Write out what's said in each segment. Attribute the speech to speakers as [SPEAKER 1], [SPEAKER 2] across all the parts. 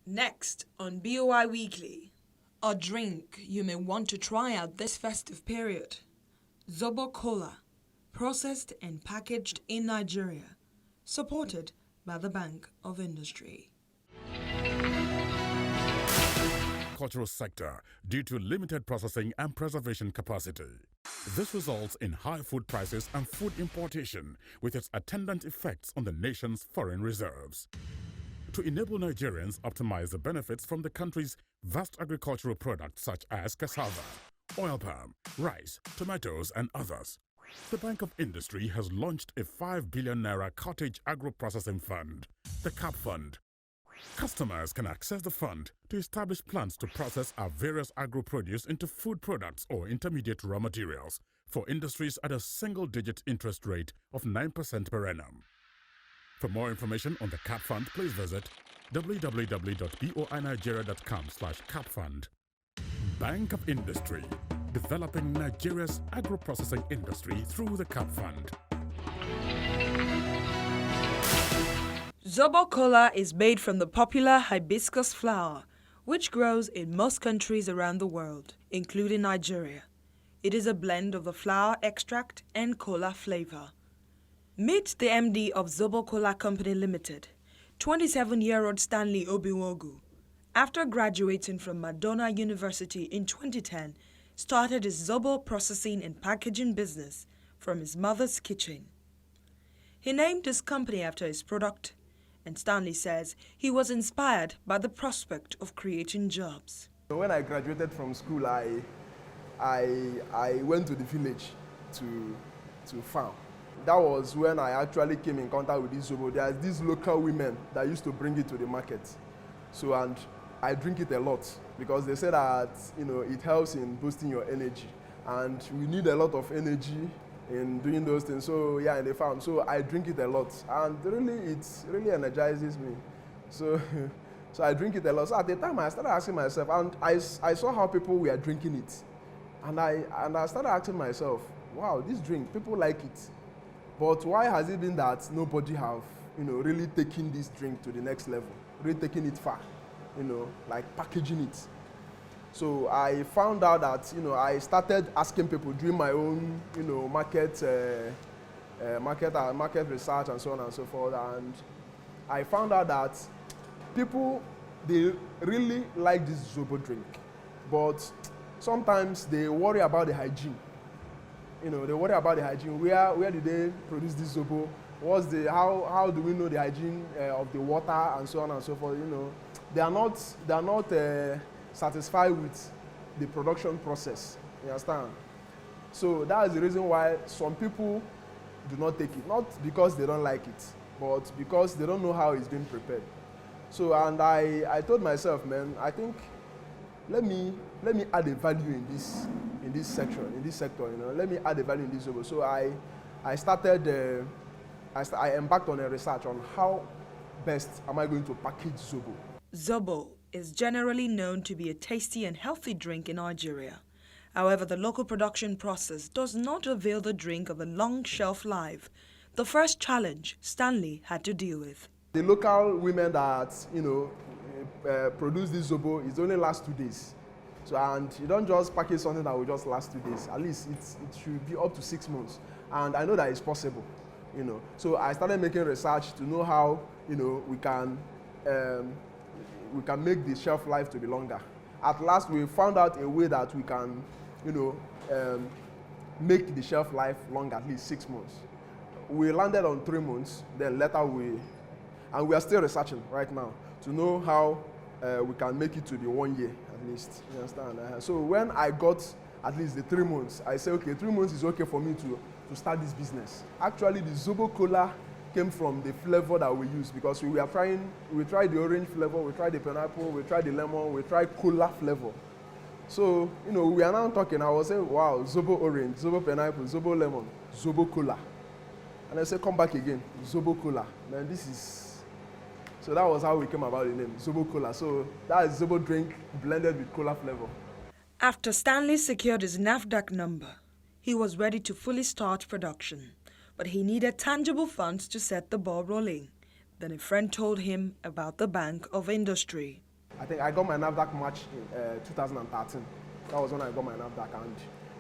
[SPEAKER 1] Next on BOI Weekly, a drink you may want to try out this festive period. Zobo Cola, processed and packaged in Nigeria, supported by the Bank of Industry.
[SPEAKER 2] Cultural sector due to limited processing and preservation capacity. This results in high food prices and food importation with its attendant effects on the nation's foreign reserves. To enable Nigerians optimize the benefits from the country's vast agricultural products such as cassava, oil palm, rice, tomatoes, and others, the Bank of Industry has launched a 5 billion naira cottage agro-processing fund, the CAP Fund. Customers can access the fund to establish plans to process our various agro-produce into food products or intermediate raw materials for industries at a single-digit interest rate of 9% per annum. For more information on the CAP Fund, please visit www.boinigeria.com/capfund. Bank of Industry, developing Nigeria's agro-processing industry through the CAP Fund.
[SPEAKER 1] Zobo Cola is made from the popular hibiscus flower, which grows in most countries around the world, including Nigeria. It is a blend of the flower extract and cola flavor. Meet the MD of Zobo Cola Company Limited, 27-year-old Stanley Obiwogu. After graduating from Madonna University in 2010, started his Zobo processing and packaging business from his mother's kitchen. He named his company after his product, and Stanley says he was inspired by the prospect of creating jobs.
[SPEAKER 3] When I graduated from school, I went to the village to farm. That was when I actually came in contact with this Zobo. There's these local women that used to bring it to the market. So, and I drink it a lot because they say that, it helps in boosting your energy. And we need a lot of energy in doing those things. So yeah, in the farm. So I drink it a lot. And really, it really energizes me. So, so I drink it a lot. So at the time, I started asking myself, and I saw how people were drinking it. And I started asking myself, wow, this drink, people like it. But why has it been that nobody have, really taken this drink to the next level, really taking it far, like packaging it? So I found out that, I started asking people, doing my own, market research and so on and so forth. And I found out that people, they really like this Zobo drink, but sometimes they worry about the hygiene. They worry about the hygiene. Where did they produce this Zobo? How do we know the hygiene of the water and so on and so forth? They are not satisfied with the production process. You understand? So that is the reason why some people do not take it. Not because they don't like it, but because they don't know how it's being prepared. So, and I told myself, man, I think let me add a value in this sector. Let me add a value in this Zobo. So I embarked on a research on how best am I going to package Zobo.
[SPEAKER 1] Zobo is generally known to be a tasty and healthy drink in Nigeria. However, the local production process does not avail the drink of a long shelf life, the first challenge Stanley had to deal with.
[SPEAKER 3] The local women that, produce this Zobo, it only lasts 2 days. So, and you don't just package something that will just last 2 days. At least it should be up to 6 months. And I know that it's possible, So I started making research to know how, we can make the shelf life to be longer. At last, we found out a way that we can, make the shelf life longer, at least 6 months. We landed on 3 months, then later and we are still researching right now to know how we can make it to the 1 year at least. You understand? So when I got at least the 3 months, I said, okay, 3 months is okay for me to start this business. Actually, the Zobo Cola came from the flavor that we use because we tried the orange flavor, we tried the pineapple, we tried the lemon, we tried cola flavor. So, we are now talking, I was saying, wow, Zobo orange, Zobo pineapple, Zobo lemon, Zobo cola. And I said, come back again, Zobo Cola. Man, so that was how we came about the name, Zobo Cola. So that is Zobo drink blended with cola flavor.
[SPEAKER 1] After Stanley secured his NAFDAC number, he was ready to fully start production. But he needed tangible funds to set the ball rolling. Then a friend told him about the Bank of Industry.
[SPEAKER 3] I think I got my NAFDAC match in 2013. That was when I got my NAFDAC and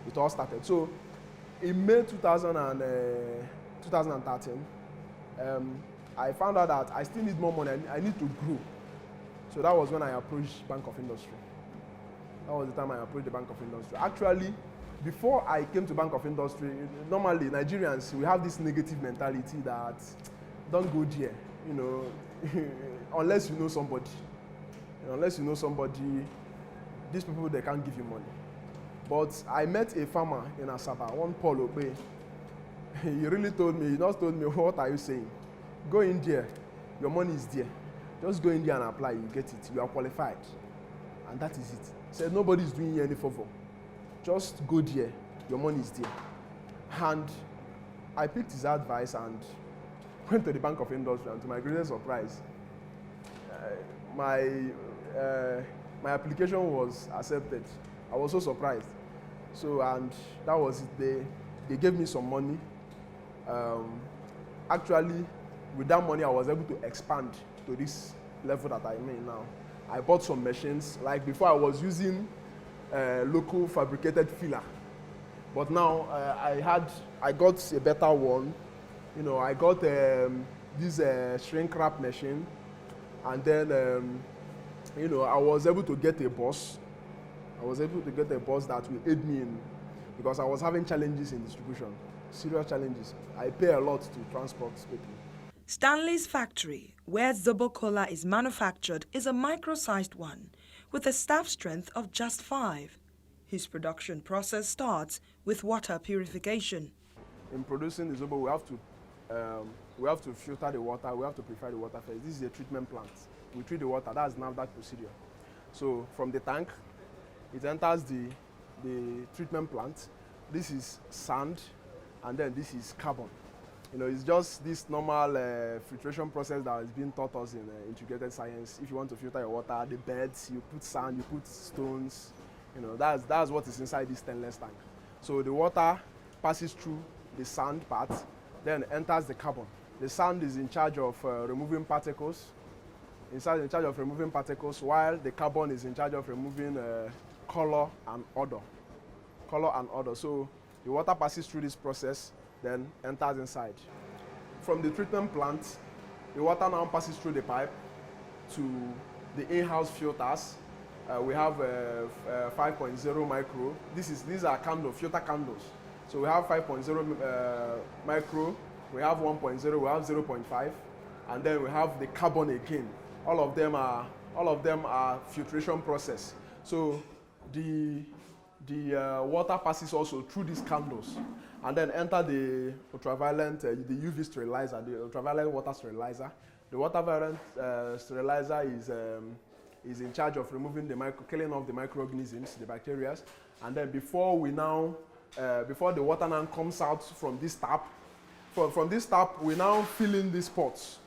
[SPEAKER 3] it all started. So in May 2013, I found out that I still need more money. I need to grow. So that was when I approached Bank of Industry. That was the time I approached the Bank of Industry. Actually, before I came to Bank of Industry, normally Nigerians, we have this negative mentality that don't go there, you know, unless you know somebody. Unless you know somebody, these people, they can't give you money. But I met a farmer in Asaba, one Paul Obe. He really told me, he just told me, what are you saying? Go in there, your money is there. Just go in there and apply, you get it, you are qualified. And that is it. He said, nobody is doing you any favor. Just go there, your money is there. And I picked his advice and went to the Bank of Industry, and to my greatest surprise, my application was accepted. I was so surprised. So, and that was it. They gave me some money. Actually, with that money, I was able to expand to this level that I'm in now. I bought some machines. Like before, I was using local fabricated filler, but now I got a better one. You know, I got this shrink wrap machine, and then you know, I was able to get a bus. I was able to get a bus that will aid me in, because I was having challenges in distribution, serious challenges. I pay a lot to transport people.
[SPEAKER 1] Stanley's factory, where Zobo Cola is manufactured, is a micro-sized one with a staff strength of just 5. His production process starts with water purification.
[SPEAKER 3] In producing the Zobo, we have to filter the water, we have to purify the water first. This is a treatment plant. We treat the water, that's NAFDAC procedure. So from the tank, it enters the treatment plant. This is sand, and then this is carbon. You know, it's just this normal filtration process that has been taught us in integrated science. If you want to filter your water, the beds, you put sand, you put stones. You know, that's what is inside this stainless tank. So the water passes through the sand part, then enters the carbon. The sand is in charge of removing particles. Inside in charge of removing particles, while the carbon is in charge of removing color and odor. Color and odor. So the water passes through this process, then enters inside. From the treatment plant, the water now passes through the pipe to the in-house filters. We have 5.0 micro. These are candles, filter candles. So we have 5.0 micro, we have 1.0, we have 0.5, and then we have the carbon again. All of them are filtration process. So the water passes also through these candles, and then enter the ultraviolet, the UV sterilizer, the ultraviolet water sterilizer. The ultraviolet sterilizer is in charge of removing killing off the microorganisms, the bacteria, and then before the water now comes out from this tap, from this tap we now fill in these pots.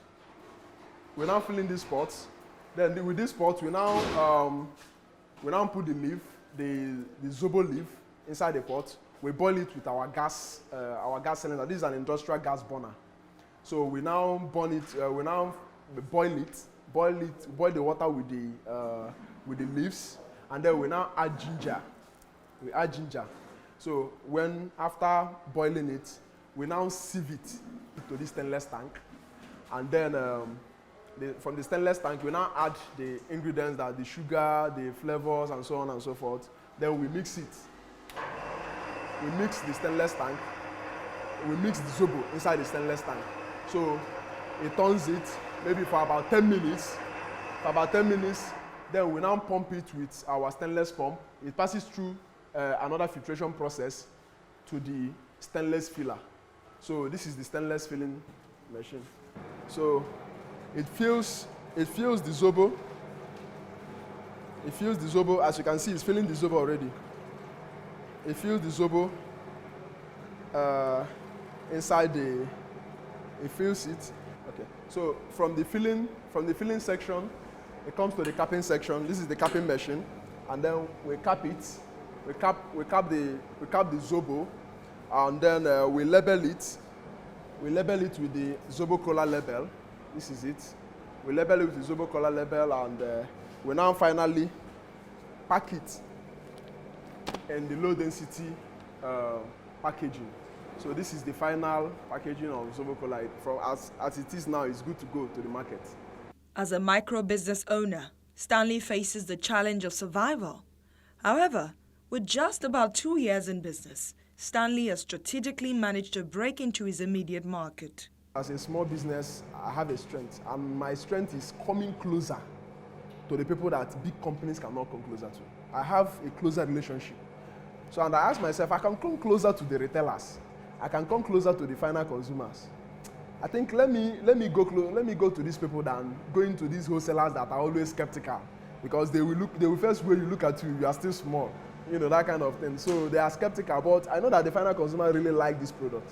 [SPEAKER 3] We now fill in these pots. Then with this pot, we now put the leaf, the Zobo leaf, inside the pot. We boil it with our gas cylinder. This is an industrial gas burner. So we now burn it. We now boil the water with the leaves, and then we now add ginger. We add ginger. So after boiling it, we now sieve it to this stainless tank, and then from the stainless tank, we now add the ingredients, the sugar, the flavors, and so on and so forth. Then we mix it. We mix the stainless tank. We mix the Zobo inside the stainless tank. So it turns it maybe for about 10 minutes. Then we now pump it with our stainless pump. It passes through another filtration process to the stainless filler. So this is the stainless filling machine. So it fills the Zobo. It fills the Zobo. As you can see, it's filling the Zobo already. It fills the Zobo inside it fills it. Okay. So from the filling section, it comes to the capping section. This is the capping machine, and then we cap it. We cap the Zobo, and then we label it. We label it with the Zobo Cola label. This is it. We label it with the Zobo Cola label, and We now finally pack it in the low density packaging. So this is the final packaging of Zobo Cola. From as it is now, it's good to go to the market.
[SPEAKER 1] As a micro-business owner, Stanley faces the challenge of survival. However, with just about 2 years in business, Stanley has strategically managed to break into his immediate market.
[SPEAKER 3] As a small business, I have a strength, and my strength is coming closer to the people that big companies cannot come closer to. I have a closer relationship. So, and I ask myself, I can come closer to the retailers. I can come closer to the final consumers. I think let me go to these people than going to these wholesalers that are always skeptical, because they will first way you look at you are still small, you know, that kind of thing. So they are skeptical, but I know that the final consumer really like this product.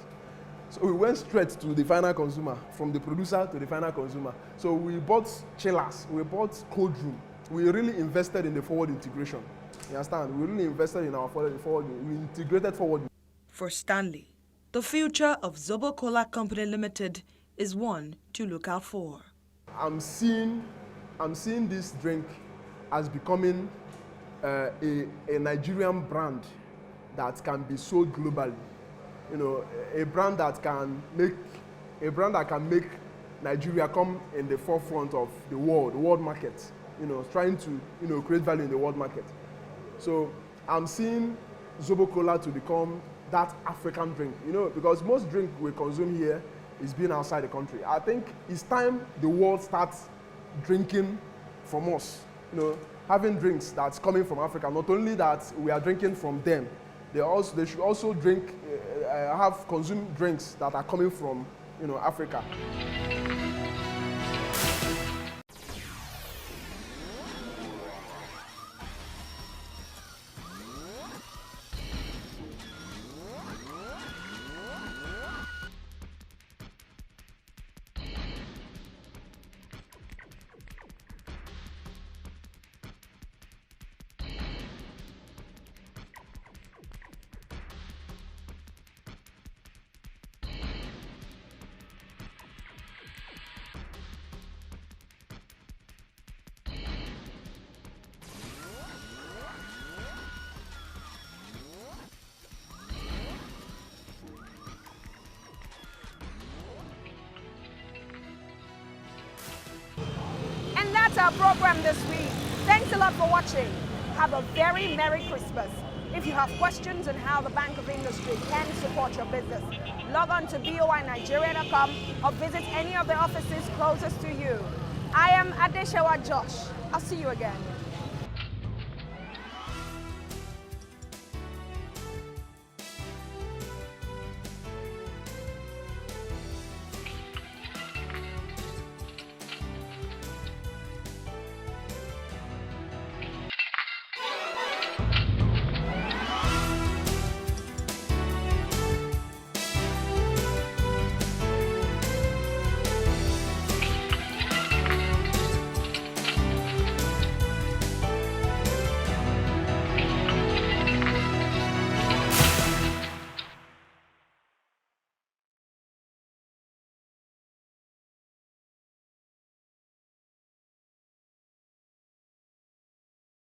[SPEAKER 3] So we went straight to the final consumer, from the producer to the final consumer. So we bought chillers, we bought cold room. We really invested in the forward integration. You understand? We really invested in our forward, we integrated forward.
[SPEAKER 1] For Stanley, the future of Zobo Cola Company Limited is one to look out for.
[SPEAKER 3] I'm seeing this drink as becoming a Nigerian brand that can be sold globally. You know, a brand that can make Nigeria come in the forefront of the world market. You know, trying to, you know, create value in the world market. So I'm seeing Zobo Cola to become that African drink. You know, because most drink we consume here is being outside the country. I think it's time the world starts drinking from us. You know, having drinks that's coming from Africa. Not only that we are drinking from them, they should also drink, consume drinks that are coming from, you know, Africa.
[SPEAKER 4] That's our program this week. Thanks a lot for watching. Have a very Merry Christmas. If you have questions on how the Bank of Industry can support your business, log on to boinigeria.com or visit any of the offices closest to you. I am Adeshawa Josh. I'll see you again.